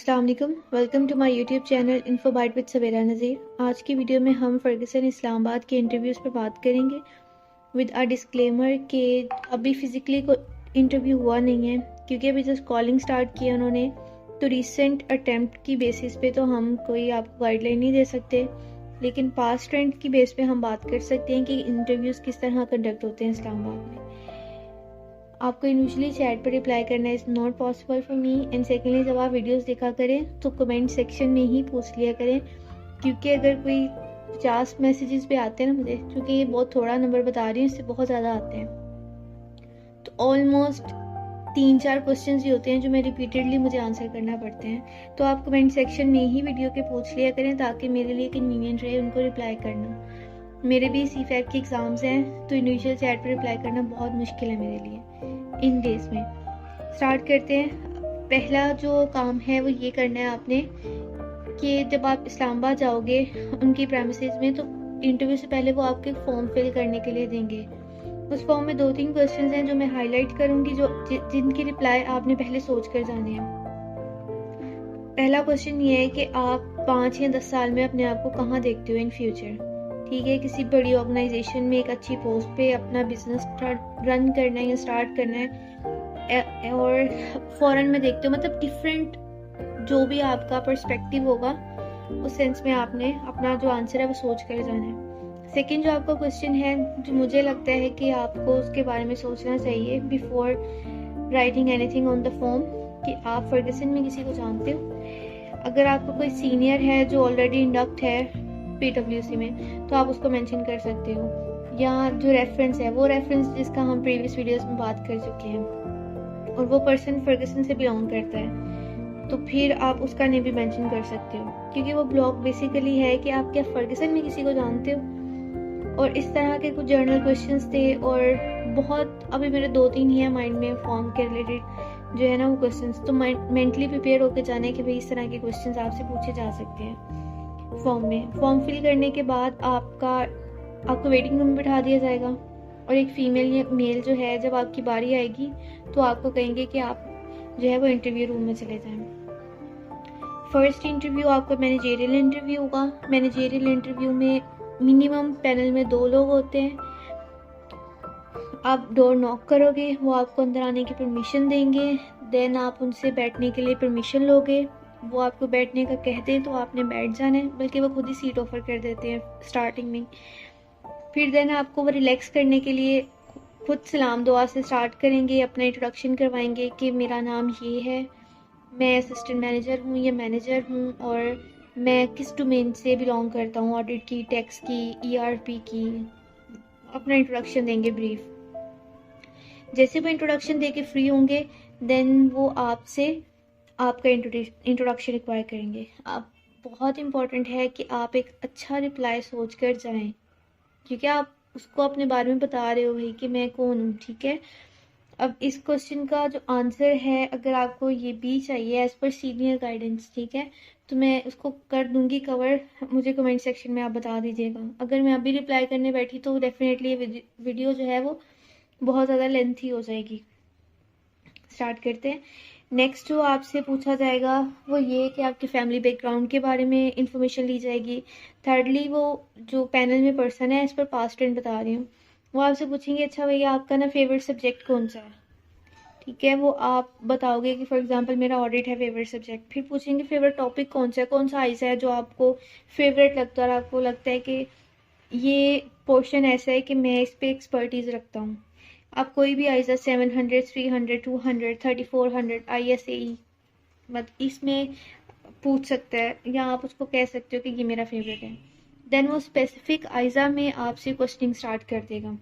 अस्सलाम वालेकुम, welcome to my YouTube channel info byte with Savera Nazir. आज की वीडियो में हम फर्गसन इस्लामाबाद के इंटरव्यूज़ पर बात करेंगे विद अ डिस्क्लेमर कि अभी फ़िज़िकली को इंटरव्यू हुआ नहीं है क्योंकि अभी जस्ट कॉलिंग स्टार्ट किया उन्होंने। तो रिसेंट अटैम्प्ट की बेसिस पे तो हम कोई आपको गाइडलाइन नहीं दे सकते, लेकिन पास्ट ट्रेंड की बेस पे हम बात कर सकते हैं कि इंटरव्यूज़ किस तरह कंडक्ट होते हैं इस्लामाबाद में। आपको इनिशियली चैट पर रिप्लाई करना is not possible for me, and secondly जब आप वीडियोस देखा करें तो कमेंट सेक्शन में ही पूछ लिया करें, क्योंकि अगर कोई 50 मैसेजेस पे आते हैं ना मुझे, क्योंकि ये बहुत थोड़ा नंबर बता रही हूँ, इससे बहुत ज़्यादा आते हैं, तो ऑलमोस्ट 3-4 क्वेश्चंस ही होते हैं जो मैं रिपीटेडली मुझे आंसर करना पड़ते हैं। तो आप कमेंट सेक्शन में ही वीडियो के पूछ लिया करें ताकि मेरे लिए कन्वीनियंट रहे उनको रिप्लाई करना। मेरे भी CFAP के एग्ज़ाम्स हैं तो इनिशियल चैट पर रिप्लाई करना बहुत मुश्किल है मेरे लिए इन डेज़ में। स्टार्ट करते हैं। पहला जो काम है वो ये करना है आपने कि जब आप इस्लामाबाद जाओगे उनकी प्रेमिसेस में, तो इंटरव्यू से पहले वो आपके फॉर्म फिल करने के लिए देंगे। उस फॉर्म में 2-3 क्वेश्चंस हैं जो मैं हाईलाइट करूंगी, जो जिनकी रिप्लाई आपने पहले सोच कर जाने हैं। पहला क्वेश्चन ये है कि आप 5 या 10 साल में अपने आप को कहाँ देखते हो इन फ्यूचर। ठीक है, किसी बड़ी ऑर्गेनाइजेशन में एक अच्छी पोस्ट पे अपना बिजनेस रन करना है या स्टार्ट करना है, और फॉरेन में देखते हो, मतलब डिफरेंट जो भी आपका पर्सपेक्टिव होगा उस सेंस में आपने अपना जो आंसर है वो सोच कर जाना है। सेकंड जो आपका क्वेश्चन है, जो मुझे लगता है कि आपको उसके बारे में सोचना चाहिए before writing anything on the form, कि आप फर्गसन में किसी को जानते हो। अगर आपको कोई सीनियर है जो ऑलरेडी इंडक्ट है PWC में तो आप उसको मेंशन कर सकते हो, या जो रेफरेंस है वो रेफरेंस जिसका हम प्रीवियस वीडियोस में बात कर चुके हैं और वो पर्सन फर्गसन से बिलोंग करता है, तो फिर आप उसका नेम भी मेंशन कर सकते हो, क्योंकि वो ब्लॉग बेसिकली है कि आप क्या फर्गसन में किसी को जानते हो। और इस तरह के कुछ जर्नल क्वेश्चंस थे, और बहुत अभी मेरे 2-3 ही है माइंड में फॉर्म के रिलेटेड जो है ना वो क्वेश्चंस। तो मेंटली प्रिपेयर होकर जाने कि भाई इस तरह के क्वेश्चंस आपसे पूछे जा सकते हैं फॉर्म में। फॉर्म फिल करने के बाद आपको वेटिंग रूम में बिठा दिया जाएगा, और एक फीमेल या मेल जो है जब आपकी बारी आएगी तो आपको कहेंगे कि आप जो है वो इंटरव्यू रूम में चले जाएं। फर्स्ट इंटरव्यू आपका मैनेजेरियल इंटरव्यू होगा। मैनेजेरियल इंटरव्यू में मिनिमम पैनल में 2 लोग होते हैं। आप डोर नॉक करोगे, वो आपको अंदर आने की परमिशन देंगे, देन आप उनसे बैठने के लिए परमिशन लोगे। वो आपको बैठने का कहते हैं तो आपने बैठ जाना है, बल्कि वो खुद ही सीट ऑफर कर देते हैं स्टार्टिंग में। फिर देन आपको वो रिलैक्स करने के लिए खुद सलाम दुआ से स्टार्ट करेंगे, अपना इंट्रोडक्शन करवाएंगे कि मेरा नाम ये है, मैं असिस्टेंट मैनेजर हूँ या मैनेजर हूँ, और मैं किस डोमेन से बिलोंग करता हूँ, ऑडिट की, टैक्स की, ERP की। अपना इंट्रोडक्शन देंगे ब्रीफ। जैसे वो इंट्रोडक्शन दे के फ्री होंगे देन वो आपसे आपका इंट्रोडक्शन रिक्वायर करेंगे। आप बहुत इम्पॉर्टेंट है कि आप एक अच्छा रिप्लाई सोच कर जाएं, क्योंकि आप उसको अपने बारे में बता रहे हो भाई कि मैं कौन हूँ। ठीक है, अब इस क्वेश्चन का जो आंसर है, अगर आपको ये भी चाहिए एज पर सीनियर गाइडेंस, ठीक है, तो मैं उसको कर दूंगी कवर। मुझे कमेंट सेक्शन में आप बता दीजिएगा। अगर मैं अभी रिप्लाई करने बैठी तो डेफिनेटली ये वीडियो जो है वो बहुत ज़्यादा लेंथी हो जाएगी। स्टार्ट करते हैं। नेक्स्ट जो आपसे पूछा जाएगा वो ये कि आपके फैमिली बैकग्राउंड के बारे में इंफॉर्मेशन ली जाएगी। थर्डली वो जो पैनल में पर्सन है, इस पर पास्ट ट्रेंड बता रही हूँ, वो आपसे पूछेंगे अच्छा भैया आपका ना फेवरेट सब्जेक्ट कौन सा है। ठीक है, वो आप बताओगे कि फॉर एग्जांपल मेरा ऑडिट है फेवरेट सब्जेक्ट। फिर पूछेंगे फेवरेट टॉपिक कौन सा है, कौन सा आइस है जो आपको फेवरेट लगता है और आपको लगता है कि ये पोर्शन ऐसा है कि मैं इस पर एक्सपर्टीज रखता हूँ। आप कोई भी आइजा 700, 300, 200, 3400 ISAE मत इसमें पूछ सकता है, या आप उसको कह सकते हो कि ये मेरा फेवरेट है। देन वो स्पेसिफिक आइजा में आपसे क्वेश्चनिंग स्टार्ट कर देगा।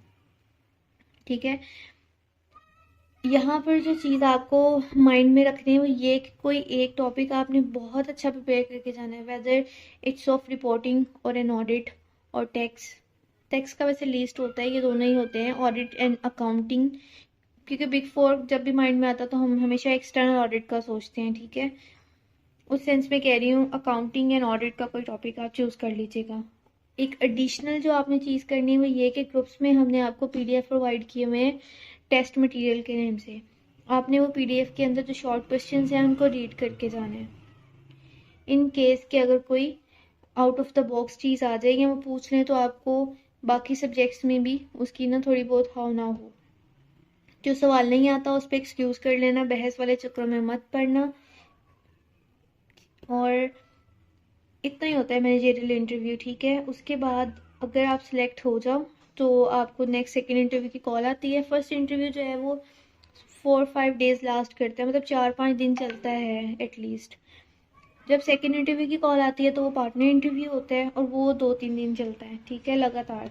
ठीक है, यहाँ पर जो चीज़ आपको माइंड में रखनी है वो ये कि कोई एक टॉपिक आपने बहुत अच्छा प्रिपेयर करके जाना है, वेदर इट्स ऑफ रिपोर्टिंग और एन ऑडिट और टैक्स का वैसे लिस्ट होता है, ये दोनों ही होते हैं, ऑडिट एंड अकाउंटिंग, क्योंकि बिग 4 जब भी माइंड में आता तो हम हमेशा एक्सटर्नल ऑडिट का सोचते हैं। ठीक है, उस सेंस में कह रही हूँ, अकाउंटिंग एंड ऑडिट का कोई टॉपिक आप चूज़ कर लीजिएगा। एक एडिशनल जो आपने चीज़ करनी है वो ये कि ग्रुप्स में हमने आपको PDF प्रोवाइड किए हुए हैं टेस्ट मटेरियल के नेम से। आपने वो PDF के अंदर जो शॉर्ट क्वेश्चंस हैं उनको रीड करके जाना है। इन केस कि अगर कोई आउट ऑफ द बॉक्स चीज़ आ जाए या वो पूछ लें तो आपको बाकी सब्जेक्ट्स में भी उसकी ना थोड़ी बहुत हाव ना हो। जो सवाल नहीं आता उस पर एक्सक्यूज कर लेना, बहस वाले चक्कर में मत पड़ना। और इतना ही होता है मैनेजरियल इंटरव्यू, ठीक है। उसके बाद अगर आप सिलेक्ट हो जाओ तो आपको नेक्स्ट सेकेंड इंटरव्यू की कॉल आती है। फर्स्ट इंटरव्यू जो है वो 4-5 डेज लास्ट करता है, मतलब 4-5 दिन चलता है एटलीस्ट। जब सेकेंड इंटरव्यू की कॉल आती है तो वो पार्टनर इंटरव्यू होता है और वो 2-3 दिन चलता है, ठीक है, लगातार।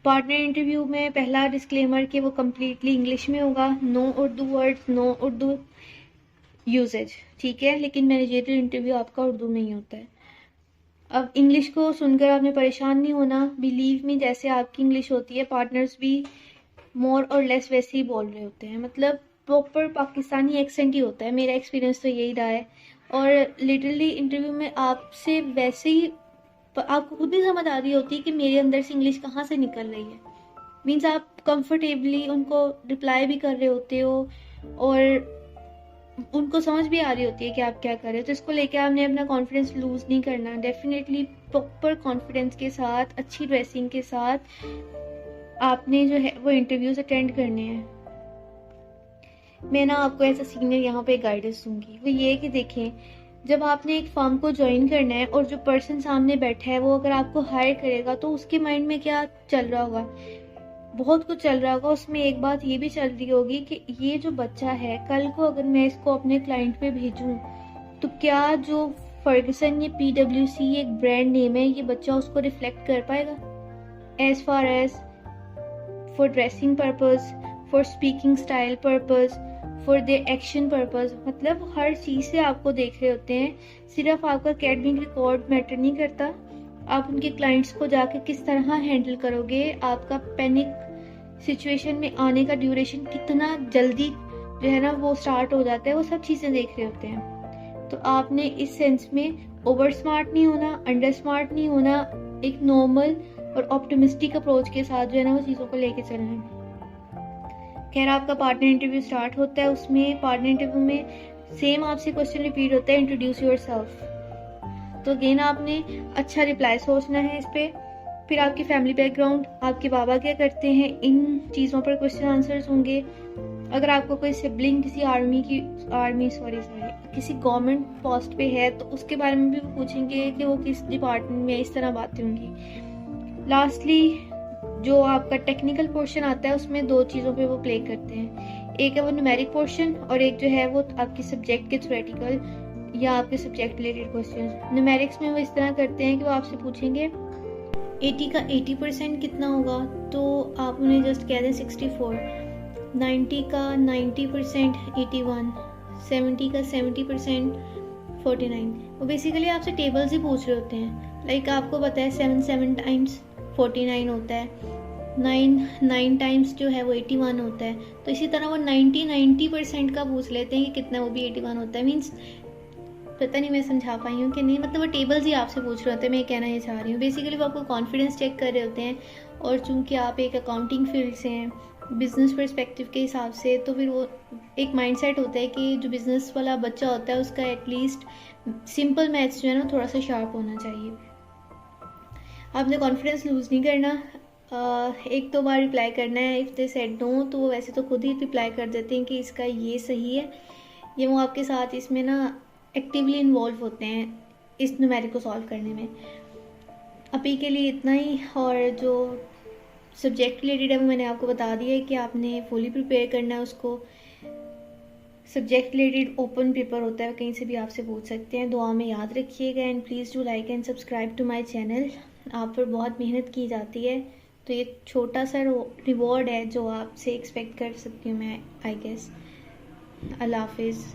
पार्टनर इंटरव्यू में पहला डिस्क्लेमर कि वो कम्प्लीटली इंग्लिश में होगा, no Urdu words, no Urdu usages, ठीक है। लेकिन मैनेजरियल इंटरव्यू आपका उर्दू में ही होता है। अब इंग्लिश को सुनकर आपने परेशान नहीं होना, बिलीव मी, जैसे आपकी इंग्लिश होती है पार्टनर्स भी मोर और लेस वैसे ही बोल रहे होते हैं, मतलब प्रॉपर पाकिस्तानी एक्सेंट ही होता है। मेरा एक्सपीरियंस तो यही रहा है। और लिटरली इंटरव्यू में आपसे वैसे ही आपको खुद भी समझ आ रही होती है कि मेरे अंदर से इंग्लिश कहाँ से निकल रही है। मीन्स आप कंफर्टेबली उनको रिप्लाई भी कर रहे होते हो और उनको समझ भी आ रही होती है कि आप क्या कर रहे हो। तो इसको लेके आपने अपना कॉन्फिडेंस लूज नहीं करना। डेफिनेटली प्रॉपर कॉन्फिडेंस के साथ, अच्छी ड्रेसिंग के साथ आपने जो है वो इंटरव्यूज अटेंड करने हैं। मैं ना आपको एज अ सीनियर यहाँ पे गाइडेंस दूंगी, वो ये कि देखें, जब आपने एक फर्म को ज्वाइन करना है और जो पर्सन सामने बैठा है वो अगर आपको हायर करेगा तो उसके माइंड में क्या चल रहा होगा, बहुत कुछ चल रहा होगा। उसमें एक बात ये भी चल रही होगी कि ये जो बच्चा है, कल को अगर मैं इसको अपने क्लाइंट पे भेजूं तो क्या जो फर्गसन, ये PwC एक ब्रांड नेम है, ये बच्चा उसको रिफ्लेक्ट कर पाएगा as far as for dressing purpose, for speaking style purpose, for their action purpose. मतलब हर चीज से आपको देख रहे होते हैं। सिर्फ आपका अकेडमिक रिकॉर्ड मैटर नहीं करता, आप उनके क्लाइंट्स को जाके किस तरह हैंडल करोगे, आपका पैनिक सिचुएशन में आने का ड्यूरेशन कितना जल्दी जो है ना वो स्टार्ट हो जाता है, वो सब चीजें देख रहे होते हैं। तो आपने इस सेंस में ओवर स्मार्ट नहीं होना, अंडर स्मार्ट नहीं होना, एक नॉर्मल और ऑप्टिमिस्टिक अप्रोच के साथ जो है ना वो चीजों को लेके चलना है। खैर, आपका पार्टनर इंटरव्यू स्टार्ट होता है। उसमें पार्टनर इंटरव्यू में सेम आपसे क्वेश्चन रिपीट होता है, इंट्रोड्यूस योरसेल्फ। तो अगेन आपने अच्छा रिप्लाई सोचना है इस पे। फिर आपकी फैमिली बैकग्राउंड, आपके बाबा क्या करते हैं, इन चीज़ों पर क्वेश्चन आंसर्स होंगे। अगर आपको कोई सिबलिंग किसी किसी गवर्नमेंट पोस्ट पे है तो उसके बारे में भी वो पूछेंगे कि वो किस डिपार्टमेंट में, इस तरह बातें होंगी। लास्टली जो आपका टेक्निकल पोर्शन आता है उसमें 2 चीज़ों पे वो प्ले करते हैं, एक है वो न्यूमेरिक पोर्शन और एक जो है वो आपके सब्जेक्ट के थ्योरेटिकल या आपके सब्जेक्ट रिलेटेड क्वेश्चन। न्यूमेरिक्स में वो इस तरह करते हैं कि वो आपसे पूछेंगे 80 का 80% कितना होगा, तो आप उन्हें जस्ट कह दें 64। 90 का 90% 81, 70 का 70% 49। वो बेसिकली आपसे टेबल्स ही पूछ रहे होते हैं। लाइक आपको पता है 7 टाइम्स 49 होता है, 9 टाइम्स जो है वो 81 होता है। तो इसी तरह वो 90% का पूछ लेते हैं कि कितना, वो भी 81 होता है। मीन्स पता नहीं मैं समझा पाई हूँ कि नहीं, मतलब वो टेबल्स ही आपसे पूछ रहे होते हैं। मैं कहना ये चाह रही हूँ बेसिकली वो आपको कॉन्फिडेंस चेक कर रहे होते हैं। और चूंकि आप एक अकाउंटिंग फील्ड से हैं, बिजनेस पर्सपेक्टिव के हिसाब से, तो फिर वो एक माइंडसेट होता है कि जो बिजनेस वाला बच्चा होता है उसका एटलीस्ट सिंपल मैथ्स जो है ना थोड़ा सा शार्प होना चाहिए। आपने कॉन्फिडेंस लूज नहीं करना। 1-2 बार रिप्लाई करना है। इफ़ दे सेड नो तो वो वैसे तो खुद ही रिप्लाई कर देते हैं कि इसका ये सही है, ये वो आपके साथ इसमें ना एक्टिवली इन्वॉल्व होते हैं इस न्यूमेरिक को सॉल्व करने में। अभी के लिए इतना ही। और जो सब्जेक्ट रिलेटेड है वो मैंने आपको बता दिया है कि आपने फुली प्रिपेयर करना है उसको। सब्जेक्ट रिलेटेड ओपन पेपर होता है, कहीं से भी आपसे पूछ सकते हैं। दुआ में याद रखिएगा and please do like and subscribe to my channel. आप पर बहुत मेहनत की जाती है, तो ये छोटा सा रिवॉर्ड है जो आपसे एक्सपेक्ट कर सकती हूँ मैं, आई गेस। अल्लाह हाफिज़।